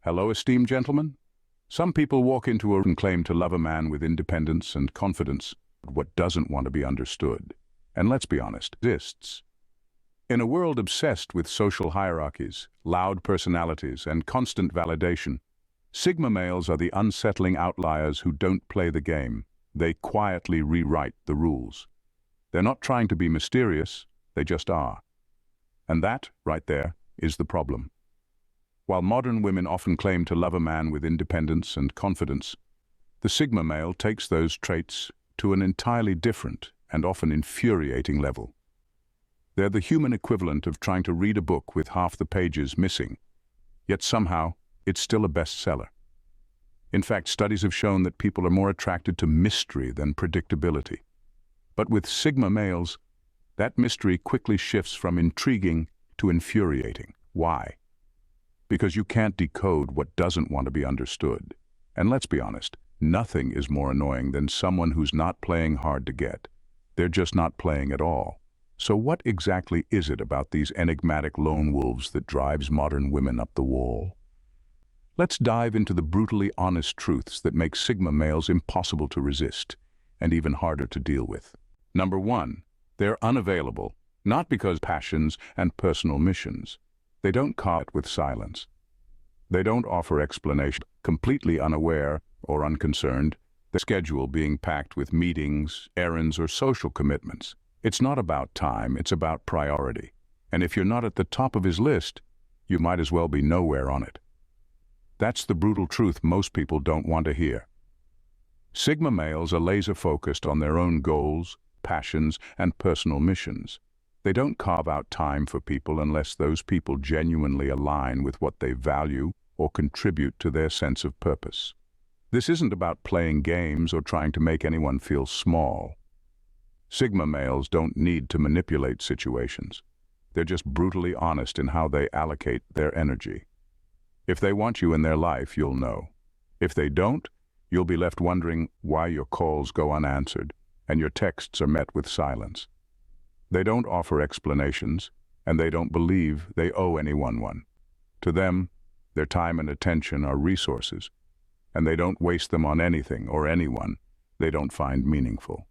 Hello, esteemed gentlemen. Some people walk into a room and claim to love a man with independence and confidence, but what doesn't want to be understood, and let's be honest, exists. In a world obsessed with social hierarchies, loud personalities, and constant validation, Sigma males are the unsettling outliers who don't play the game. They quietly rewrite the rules. They're not trying to be mysterious, they just are. And that, right there, is the problem. While modern women often claim to love a man with independence and confidence, the Sigma male takes those traits to an entirely different and often infuriating level. They're the human equivalent of trying to read a book with half the pages missing, yet somehow it's still a bestseller. In fact, studies have shown that people are more attracted to mystery than predictability. But with Sigma males, that mystery quickly shifts from intriguing to infuriating. Why? Because you can't decode what doesn't want to be understood. And let's be honest, nothing is more annoying than someone who's not playing hard to get. They're just not playing at all. So what exactly is it about these enigmatic lone wolves that drives modern women up the wall? Let's dive into the brutally honest truths that make Sigma males impossible to resist and even harder to deal with. Number one, they're unavailable, not because of passions and personal missions. They don't caught with silence. They don't offer explanation, completely unaware or unconcerned, their schedule being packed with meetings, errands, or social commitments. It's not about time, it's about priority. And if you're not at the top of his list, you might as well be nowhere on it. That's the brutal truth most people don't want to hear. Sigma males are laser-focused on their own goals, passions, and personal missions. They don't carve out time for people unless those people genuinely align with what they value or contribute to their sense of purpose. This isn't about playing games or trying to make anyone feel small. Sigma males don't need to manipulate situations. They're just brutally honest in how they allocate their energy. If they want you in their life, you'll know. If they don't, you'll be left wondering why your calls go unanswered and your texts are met with silence. They don't offer explanations, and they don't believe they owe anyone one. To them, their time and attention are resources, and they don't waste them on anything or anyone they don't find meaningful.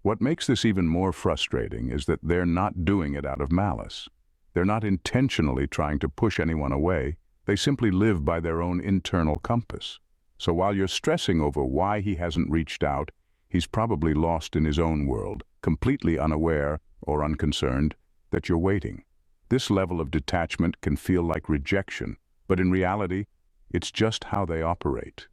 What makes this even more frustrating is that they're not doing it out of malice. They're not intentionally trying to push anyone away. They simply live by their own internal compass. So while you're stressing over why he hasn't reached out, he's probably lost in his own world, completely unaware or unconcerned that you're waiting. This level of detachment can feel like rejection, but in reality, it's just how they operate.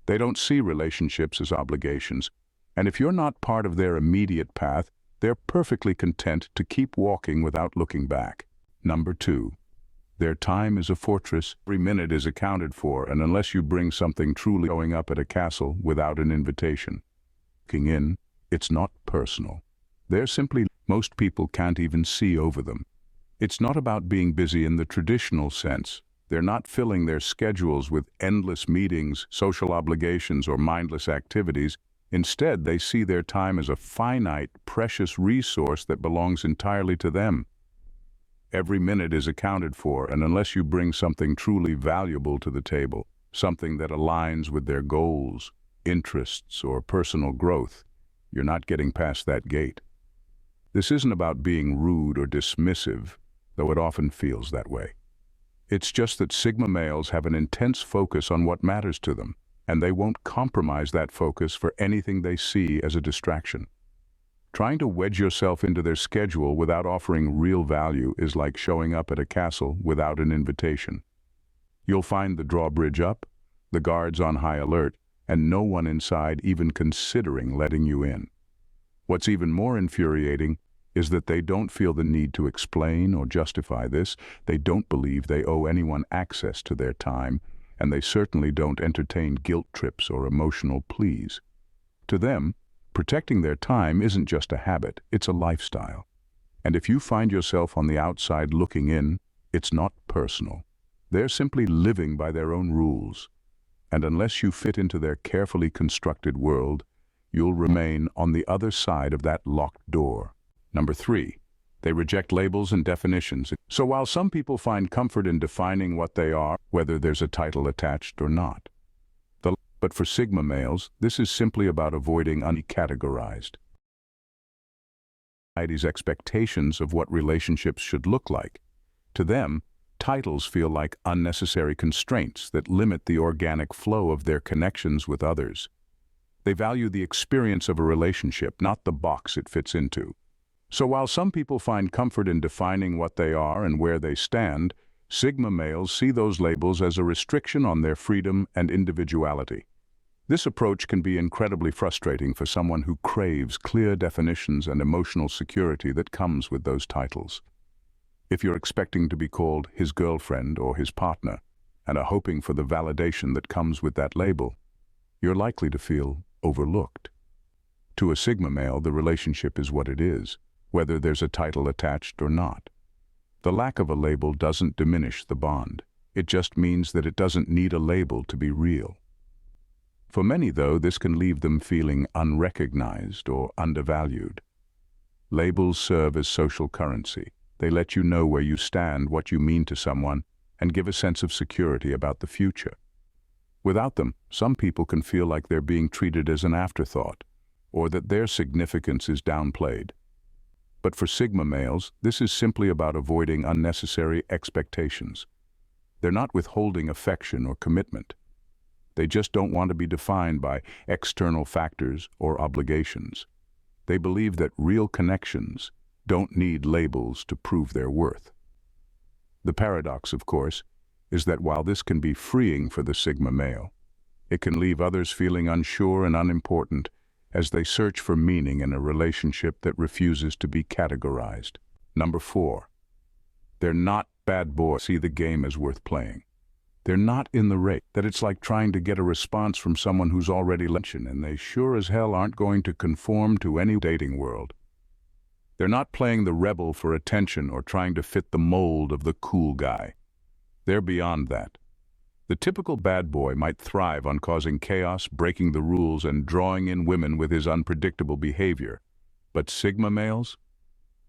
They don't see relationships as obligations, and if you're not part of their immediate path, they're perfectly content to keep walking without looking back. Number two, their time is a fortress. Every minute is accounted for, and unless you bring something truly showing up at a castle without an invitation, looking in, it's not personal. They're simply, most people can't even see over them. It's not about being busy in the traditional sense. They're not filling their schedules with endless meetings, social obligations, or mindless activities. Instead, they see their time as a finite, precious resource that belongs entirely to them. Every minute is accounted for, and unless you bring something truly valuable to the table, something that aligns with their goals, interests, or personal growth, you're not getting past that gate. This isn't about being rude or dismissive, though it often feels that way. It's just that Sigma males have an intense focus on what matters to them, and they won't compromise that focus for anything they see as a distraction. Trying to wedge yourself into their schedule without offering real value is like showing up at a castle without an invitation. You'll find the drawbridge up, the guards on high alert, and no one inside even considering letting you in. What's even more infuriating is that they don't feel the need to explain or justify this. They don't believe they owe anyone access to their time, and they certainly don't entertain guilt trips or emotional pleas. To them, protecting their time isn't just a habit, it's a lifestyle. And if you find yourself on the outside looking in, it's not personal. They're simply living by their own rules. And unless you fit into their carefully constructed world, you'll remain on the other side of that locked door. Number three, They reject labels and definitions. So while some people find comfort in defining what they are, whether there's a title attached or not, but for Sigma males, this is simply about avoiding uncategorized. Society's expectations of what relationships should look like. To them, titles feel like unnecessary constraints that limit the organic flow of their connections with others. They value the experience of a relationship, not the box it fits into. So while some people find comfort in defining what they are and where they stand, Sigma males see those labels as a restriction on their freedom and individuality. This approach can be incredibly frustrating for someone who craves clear definitions and emotional security that comes with those titles. If you're expecting to be called his girlfriend or his partner and are hoping for the validation that comes with that label, you're likely to feel overlooked. To a Sigma male, the relationship is what it is, whether there's a title attached or not. The lack of a label doesn't diminish the bond. It just means that it doesn't need a label to be real. For many, though, this can leave them feeling unrecognized or undervalued. Labels serve as social currency. They let you know where you stand, what you mean to someone, and give a sense of security about the future. Without them, some people can feel like they're being treated as an afterthought, or that their significance is downplayed. But for Sigma males, this is simply about avoiding unnecessary expectations. They're not withholding affection or commitment. They just don't want to be defined by external factors or obligations. They believe that real connections don't need labels to prove their worth. The paradox, of course, is that while this can be freeing for the Sigma male, it can leave others feeling unsure and unimportant as they search for meaning in a relationship that refuses to be categorized. Number 4. They're not bad boys. See the game as worth playing. They're not in the race. That it's like trying to get a response from someone who's already luncheon, and they sure as hell aren't going to conform to any dating world. They're not playing the rebel for attention or trying to fit the mold of the cool guy. They're beyond that. The typical bad boy might thrive on causing chaos, breaking the rules, and drawing in women with his unpredictable behavior. But Sigma males?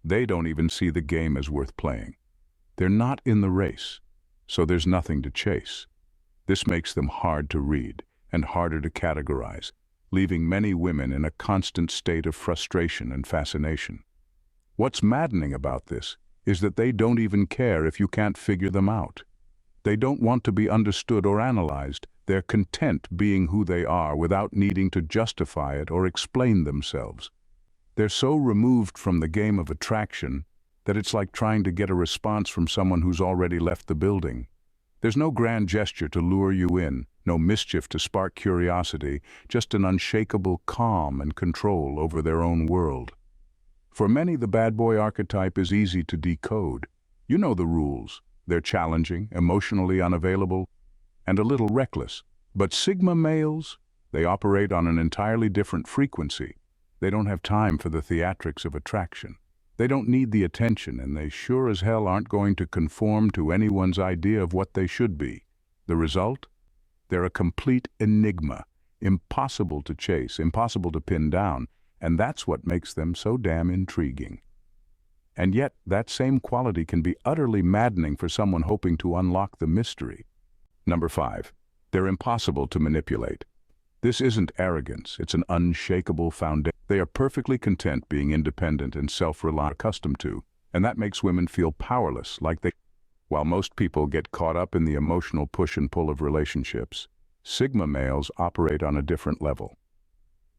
They don't even see the game as worth playing. They're not in the race, so there's nothing to chase. This makes them hard to read and harder to categorize, leaving many women in a constant state of frustration and fascination. What's maddening about this is that they don't even care if you can't figure them out. They don't want to be understood or analyzed. They're content being who they are without needing to justify it or explain themselves. They're so removed from the game of attraction that it's like trying to get a response from someone who's already left the building. There's no grand gesture to lure you in, no mischief to spark curiosity, just an unshakable calm and control over their own world. For many, the bad boy archetype is easy to decode. You know the rules. They're challenging, emotionally unavailable, and a little reckless. But Sigma males, they operate on an entirely different frequency. They don't have time for the theatrics of attraction. They don't need the attention, and they sure as hell aren't going to conform to anyone's idea of what they should be. The result? They're a complete enigma, impossible to chase, impossible to pin down, and that's what makes them so damn intriguing. And yet, that same quality can be utterly maddening for someone hoping to unlock the mystery. Number 5. They're impossible to manipulate. This isn't arrogance, it's an unshakable foundation. They are perfectly content being independent and self-reliant, accustomed to, and that makes women feel powerless, While most people get caught up in the emotional push and pull of relationships, Sigma males operate on a different level.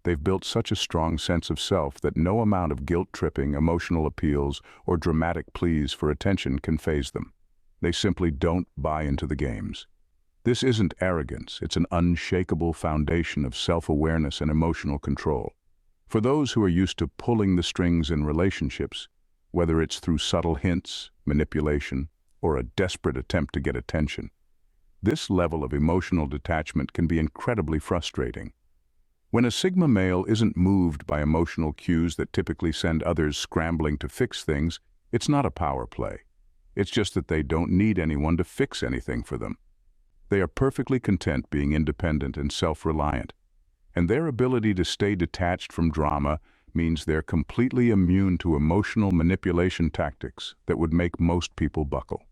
They've built such a strong sense of self that no amount of guilt-tripping, emotional appeals, or dramatic pleas for attention can faze them. They simply don't buy into the games. This isn't arrogance, it's an unshakable foundation of self-awareness and emotional control. For those who are used to pulling the strings in relationships, whether it's through subtle hints, manipulation, or a desperate attempt to get attention, this level of emotional detachment can be incredibly frustrating. When a Sigma male isn't moved by emotional cues that typically send others scrambling to fix things, it's not a power play. It's just that they don't need anyone to fix anything for them. They are perfectly content being independent and self-reliant, and their ability to stay detached from drama means they're completely immune to emotional manipulation tactics that would make most people buckle.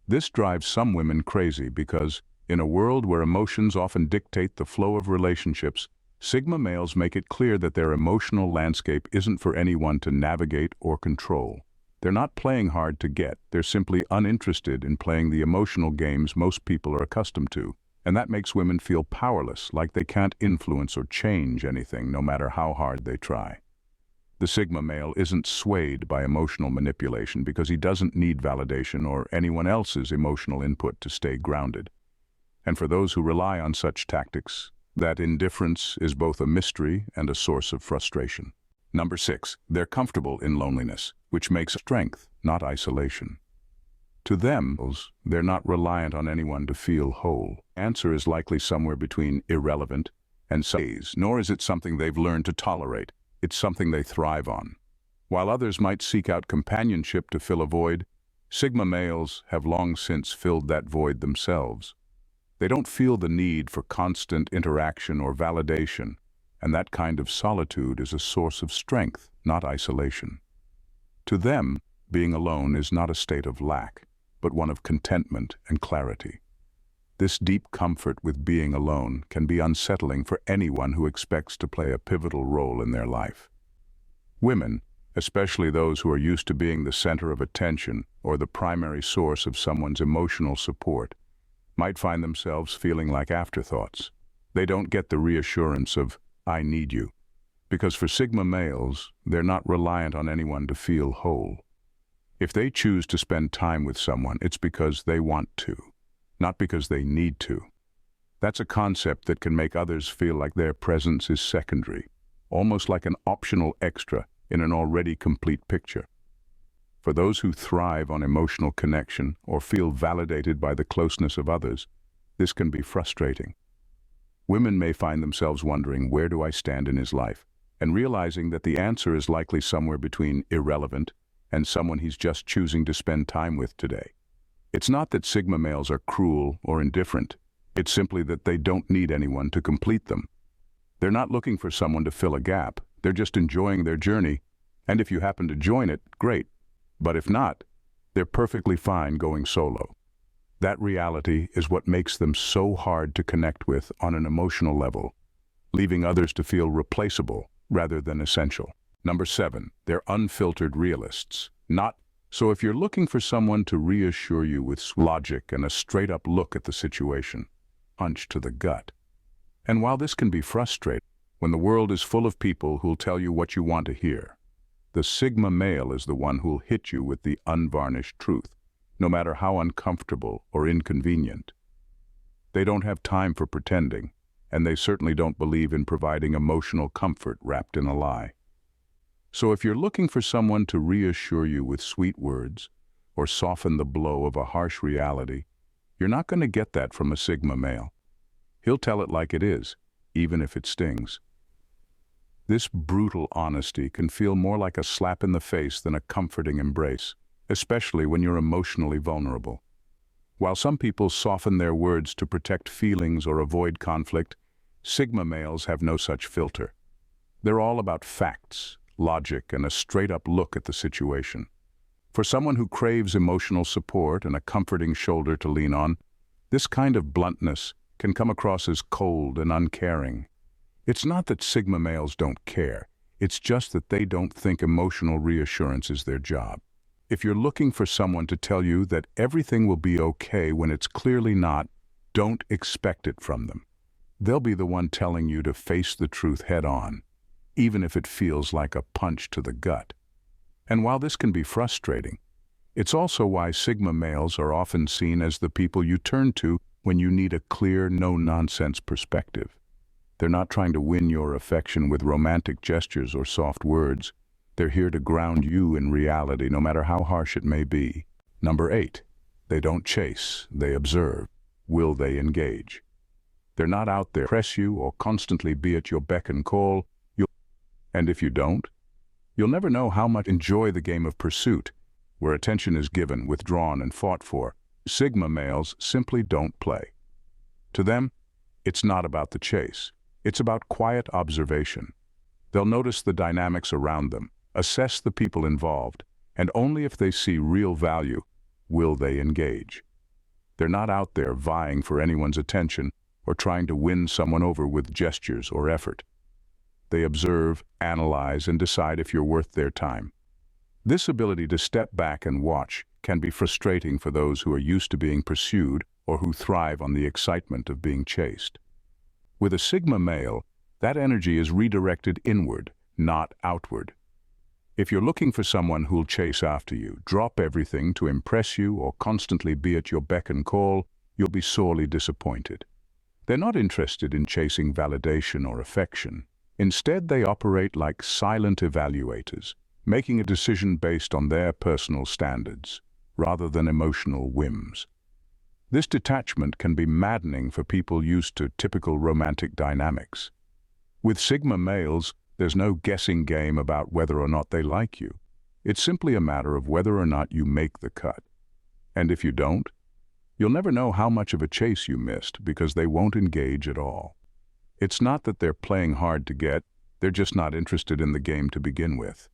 This drives some women crazy because, in a world where emotions often dictate the flow of relationships, Sigma males make it clear that their emotional landscape isn't for anyone to navigate or control. They're not playing hard to get, they're simply uninterested in playing the emotional games most people are accustomed to, and that makes women feel powerless, like they can't influence or change anything no matter how hard they try. The Sigma male isn't swayed by emotional manipulation because he doesn't need validation or anyone else's emotional input to stay grounded. And for those who rely on such tactics, that indifference is both a mystery and a source of frustration. Number 6, they're comfortable in loneliness, which makes strength, not isolation. To them, they're not reliant on anyone to feel whole. Answer is likely somewhere between irrelevant and says, nor is it something they've learned to tolerate. It's something they thrive on. While others might seek out companionship to fill a void, Sigma males have long since filled that void themselves. They don't feel the need for constant interaction or validation, and that kind of solitude is a source of strength, not isolation. To them, being alone is not a state of lack, but one of contentment and clarity. This deep comfort with being alone can be unsettling for anyone who expects to play a pivotal role in their life. Women, especially those who are used to being the center of attention or the primary source of someone's emotional support, might find themselves feeling like afterthoughts. They don't get the reassurance of, "I need you," because for Sigma males, they're not reliant on anyone to feel whole. If they choose to spend time with someone, it's because they want to, not because they need to. That's a concept that can make others feel like their presence is secondary, almost like an optional extra in an already complete picture. For those who thrive on emotional connection or feel validated by the closeness of others, this can be frustrating. Women may find themselves wondering, where do I stand in his life? And realizing that the answer is likely somewhere between irrelevant and someone he's just choosing to spend time with today. It's not that Sigma males are cruel or indifferent. It's simply that they don't need anyone to complete them. They're not looking for someone to fill a gap. They're just enjoying their journey. And if you happen to join it, great. But if not, they're perfectly fine going solo. That reality is what makes them so hard to connect with on an emotional level, leaving others to feel replaceable rather than essential. Number 7, they're unfiltered realists. So if you're looking for someone to reassure you with logic and a straight-up look at the situation, punch to the gut. And while this can be frustrating, when the world is full of people who'll tell you what you want to hear, the Sigma male is the one who'll hit you with the unvarnished truth, no matter how uncomfortable or inconvenient. They don't have time for pretending, and they certainly don't believe in providing emotional comfort wrapped in a lie. So if you're looking for someone to reassure you with sweet words or soften the blow of a harsh reality, you're not going to get that from a Sigma male. He'll tell it like it is, even if it stings. This brutal honesty can feel more like a slap in the face than a comforting embrace, especially when you're emotionally vulnerable. While some people soften their words to protect feelings or avoid conflict, Sigma males have no such filter. They're all about facts, logic, and a straight-up look at the situation. For someone who craves emotional support and a comforting shoulder to lean on, this kind of bluntness can come across as cold and uncaring. It's not that Sigma males don't care, it's just that they don't think emotional reassurance is their job. If you're looking for someone to tell you that everything will be okay when it's clearly not, don't expect it from them. They'll be the one telling you to face the truth head-on, even if it feels like a punch to the gut. And while this can be frustrating, it's also why Sigma males are often seen as the people you turn to when you need a clear, no-nonsense perspective. They're not trying to win your affection with romantic gestures or soft words. They're here to ground you in reality, no matter how harsh it may be. Number 8, they don't chase, they observe. Will they engage? They're not out there to press you or constantly be at your beck and call. And if you don't, you'll never know how much enjoy the game of pursuit, where attention is given, withdrawn, and fought for. Sigma males simply don't play. To them, it's not about the chase. It's about quiet observation. They'll notice the dynamics around them, assess the people involved, and only if they see real value will they engage. They're not out there vying for anyone's attention or trying to win someone over with gestures or effort. They observe, analyze, and decide if you're worth their time. This ability to step back and watch can be frustrating for those who are used to being pursued or who thrive on the excitement of being chased. With a Sigma male, that energy is redirected inward, not outward. If you're looking for someone who'll chase after you, drop everything to impress you, or constantly be at your beck and call, you'll be sorely disappointed. They're not interested in chasing validation or affection. Instead, they operate like silent evaluators, making a decision based on their personal standards, rather than emotional whims. This detachment can be maddening for people used to typical romantic dynamics. With Sigma males, there's no guessing game about whether or not they like you. It's simply a matter of whether or not you make the cut. And if you don't, you'll never know how much of a chase you missed because they won't engage at all. It's not that they're playing hard to get, they're just not interested in the game to begin with.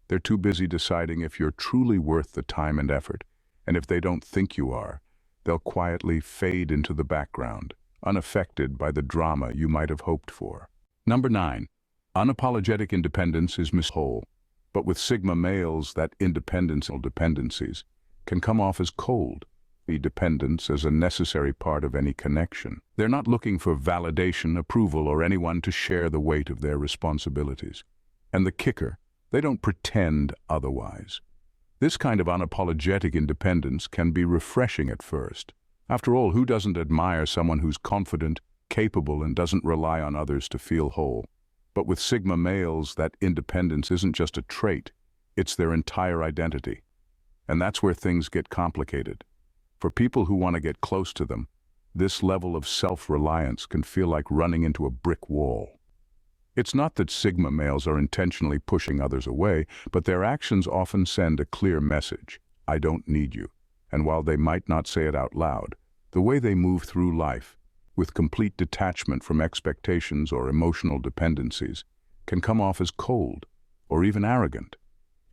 They're too busy deciding if you're truly worth the time and effort, and if they don't think you are, they'll quietly fade into the background, unaffected by the drama you might have hoped for. Number 9. Unapologetic independence is whole, but with Sigma males, that dependencies can come off as cold. The dependence as a necessary part of any connection. They're not looking for validation, approval, or anyone to share the weight of their responsibilities. And the kicker, they don't pretend otherwise. This kind of unapologetic independence can be refreshing at first. After all, who doesn't admire someone who's confident, capable, and doesn't rely on others to feel whole? But with Sigma males, that independence isn't just a trait, it's their entire identity. And that's where things get complicated. For people who want to get close to them, this level of self-reliance can feel like running into a brick wall. It's not that Sigma males are intentionally pushing others away, but their actions often send a clear message: I don't need you. And while they might not say it out loud, the way they move through life, with complete detachment from expectations or emotional dependencies, can come off as cold or even arrogant.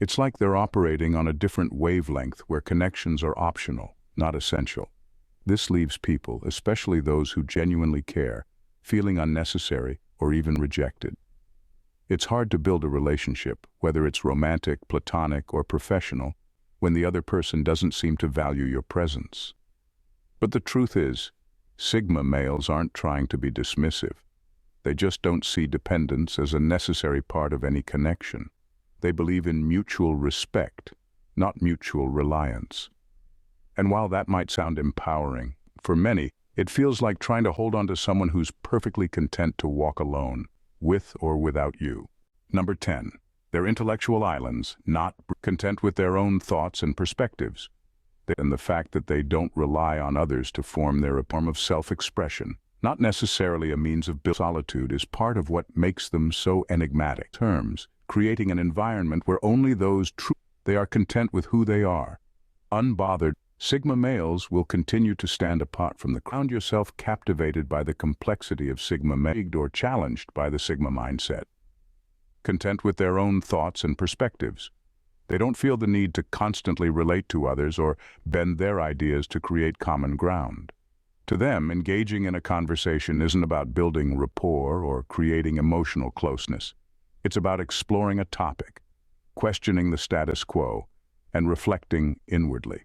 It's like they're operating on a different wavelength where connections are optional, not essential. This leaves people, especially those who genuinely care, feeling unnecessary or even rejected. It's hard to build a relationship, whether it's romantic, platonic, or professional, when the other person doesn't seem to value your presence. But the truth is, Sigma males aren't trying to be dismissive. They just don't see dependence as a necessary part of any connection. They believe in mutual respect, not mutual reliance. And while that might sound empowering, for many, it feels like trying to hold on to someone who's perfectly content to walk alone, with or without you. Number 10. They're intellectual islands, not content with their own thoughts and perspectives. And the fact that they don't rely on others to form their form of self-expression, not necessarily a means of solitude, is part of what makes them so enigmatic. Creating an environment where only those they are content with who they are. Unbothered, Sigma males will continue to stand apart from the crowd. Found yourself captivated by the complexity of Sigma males or challenged by the Sigma mindset. Content with their own thoughts and perspectives. They don't feel the need to constantly relate to others or bend their ideas to create common ground. To them, engaging in a conversation isn't about building rapport or creating emotional closeness. It's about exploring a topic, questioning the status quo, and reflecting inwardly.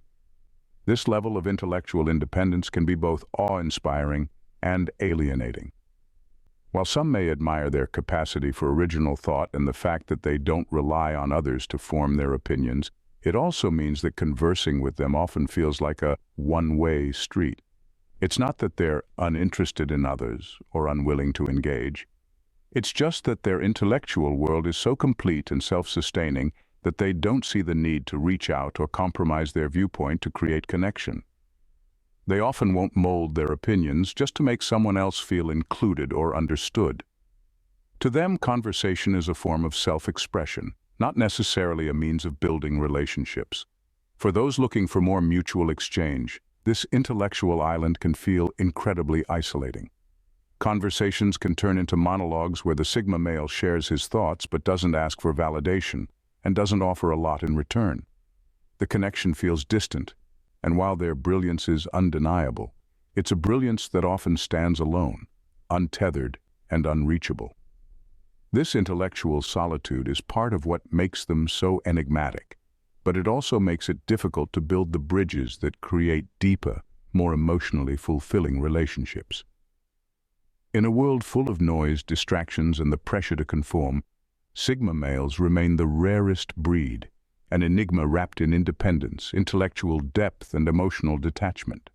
This level of intellectual independence can be both awe-inspiring and alienating. While some may admire their capacity for original thought and the fact that they don't rely on others to form their opinions, it also means that conversing with them often feels like a one-way street. It's not that they're uninterested in others or unwilling to engage. It's just that their intellectual world is so complete and self-sustaining that they don't see the need to reach out or compromise their viewpoint to create connection. They often won't mold their opinions just to make someone else feel included or understood. To them, conversation is a form of self-expression, not necessarily a means of building relationships. For those looking for more mutual exchange, this intellectual island can feel incredibly isolating. Conversations can turn into monologues where the Sigma male shares his thoughts but doesn't ask for validation and doesn't offer a lot in return. The connection feels distant, and while their brilliance is undeniable, it's a brilliance that often stands alone, untethered and unreachable. This intellectual solitude is part of what makes them so enigmatic, but it also makes it difficult to build the bridges that create deeper, more emotionally fulfilling relationships. In a world full of noise, distractions, and the pressure to conform, Sigma males remain the rarest breed, an enigma wrapped in independence, intellectual depth, and emotional detachment.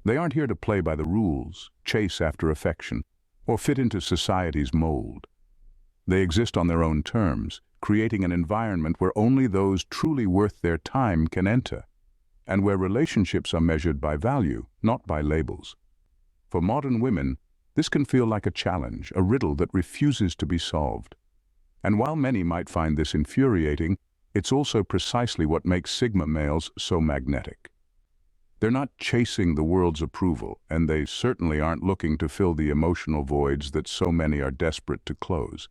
They aren't here to play by the rules, chase after affection, or fit into society's mold. They exist on their own terms, creating an environment where only those truly worth their time can enter, and where relationships are measured by value, not by labels. For modern women, this can feel like a challenge, a riddle that refuses to be solved. And while many might find this infuriating, it's also precisely what makes Sigma males so magnetic. They're not chasing the world's approval, and they certainly aren't looking to fill the emotional voids that so many are desperate to close.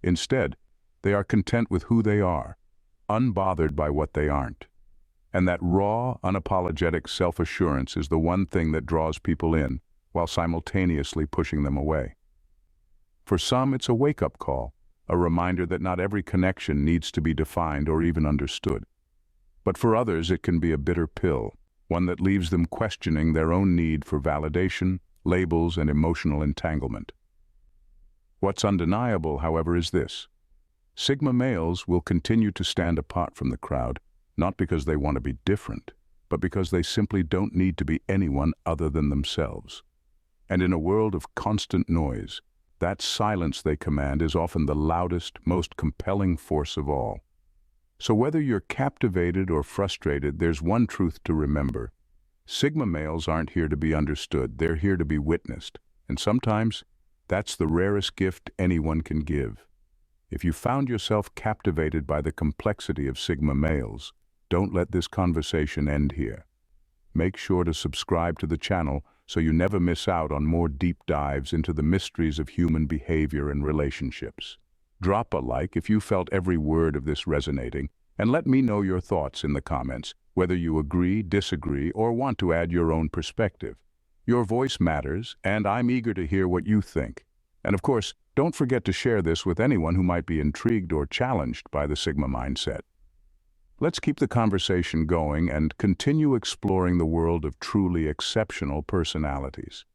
Instead, they are content with who they are, unbothered by what they aren't. And that raw, unapologetic self-assurance is the one thing that draws people in, while simultaneously pushing them away. For some, it's a wake-up call, a reminder that not every connection needs to be defined or even understood. But for others, it can be a bitter pill, one that leaves them questioning their own need for validation, labels, and emotional entanglement. What's undeniable, however, is this. Sigma males will continue to stand apart from the crowd, not because they want to be different, but because they simply don't need to be anyone other than themselves. And in a world of constant noise, that silence they command is often the loudest, most compelling force of all. So whether you're captivated or frustrated, there's one truth to remember. Sigma males aren't here to be understood, they're here to be witnessed. And sometimes, that's the rarest gift anyone can give. If you found yourself captivated by the complexity of Sigma males, don't let this conversation end here. Make sure to subscribe to the channel so you never miss out on more deep dives into the mysteries of human behavior and relationships. Drop a like if you felt every word of this resonating, and let me know your thoughts in the comments, whether you agree, disagree, or want to add your own perspective. Your voice matters, and I'm eager to hear what you think. And of course, don't forget to share this with anyone who might be intrigued or challenged by the Sigma mindset. Let's keep the conversation going and continue exploring the world of truly exceptional personalities.